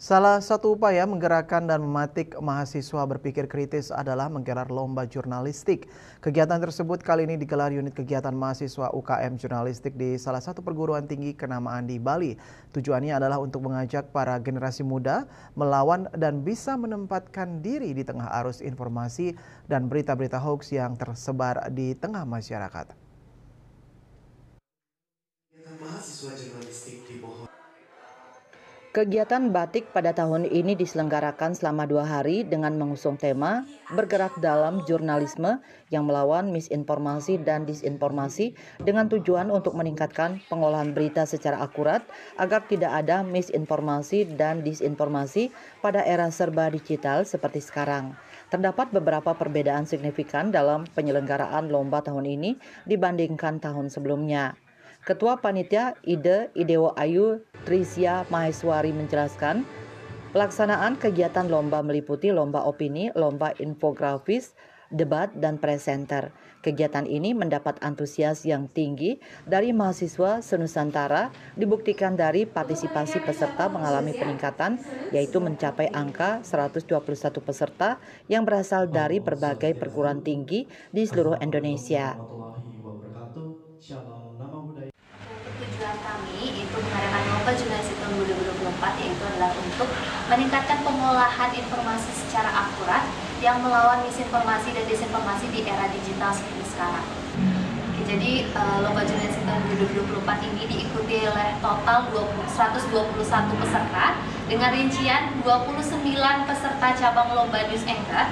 Salah satu upaya menggerakkan dan mematik mahasiswa berpikir kritis adalah menggelar lomba jurnalistik. Kegiatan tersebut kali ini digelar unit kegiatan mahasiswa UKM Jurnalistik di salah satu perguruan tinggi kenamaan di Bali. Tujuannya adalah untuk mengajak para generasi muda melawan dan bisa menempatkan diri di tengah arus informasi dan berita-berita hoax yang tersebar di tengah masyarakat. Mahasiswa jurnalistik di Kegiatan batik pada tahun ini diselenggarakan selama 2 hari dengan mengusung tema bergerak dalam jurnalisme yang melawan misinformasi dan disinformasi dengan tujuan untuk meningkatkan pengolahan berita secara akurat agar tidak ada misinformasi dan disinformasi pada era serba digital seperti sekarang. Terdapat beberapa perbedaan signifikan dalam penyelenggaraan lomba tahun ini dibandingkan tahun sebelumnya. Ketua Panitia Ide Idewo Ayu Trisya Maheswari menjelaskan, pelaksanaan kegiatan lomba meliputi lomba opini, lomba infografis, debat, dan presenter. Kegiatan ini mendapat antusias yang tinggi dari mahasiswa senusantara, dibuktikan dari partisipasi peserta mengalami peningkatan, yaitu mencapai angka 121 peserta yang berasal dari berbagai perguruan tinggi di seluruh Indonesia. Tujuan kami itu mengadakan lomba jurnalistik tahun 2024 yaitu adalah untuk meningkatkan pengolahan informasi secara akurat yang melawan misinformasi dan disinformasi di era digital seperti sekarang. Oke, jadi lomba jurnalistik tahun 2024 ini diikuti oleh total 121 peserta dengan rincian 29 peserta cabang lomba news anchor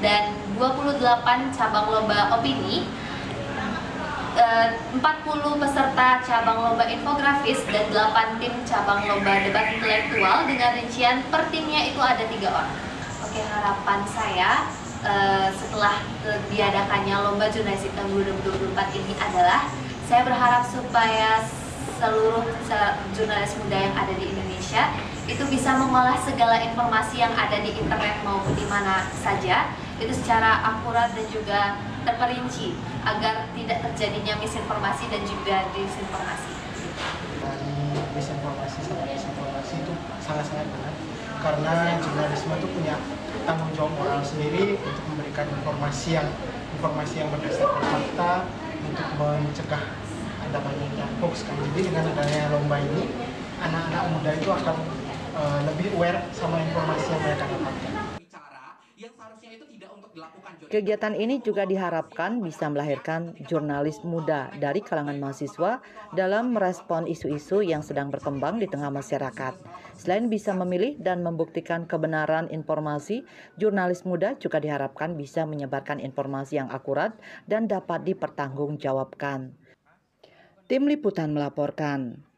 dan 28 cabang lomba opini, 40 peserta cabang lomba infografis dan 8 tim cabang lomba debat intelektual dengan rincian per timnya itu ada 3 orang. Oke, harapan saya setelah diadakannya lomba jurnalistik tahun 2024 ini adalah saya berharap supaya seluruh jurnalis muda yang ada di Indonesia itu bisa mengolah segala informasi yang ada di internet maupun di mana saja itu secara akurat dan juga terperinci agar tidak terjadinya misinformasi dan juga disinformasi. Dari misinformasi sama disinformasi itu sangat-sangat benar karena jurnalisme itu punya tanggung jawab moral sendiri untuk memberikan informasi yang berdasarkan fakta untuk mencegah ada banyaknya hoax kan. Jadi dengan adanya lomba ini anak-anak muda itu akan lebih aware sama informasi yang mereka dapatkan. Kegiatan ini juga diharapkan bisa melahirkan jurnalis muda dari kalangan mahasiswa dalam merespon isu-isu yang sedang berkembang di tengah masyarakat. Selain bisa memilih dan membuktikan kebenaran informasi, jurnalis muda juga diharapkan bisa menyebarkan informasi yang akurat dan dapat dipertanggungjawabkan. Tim Liputan melaporkan.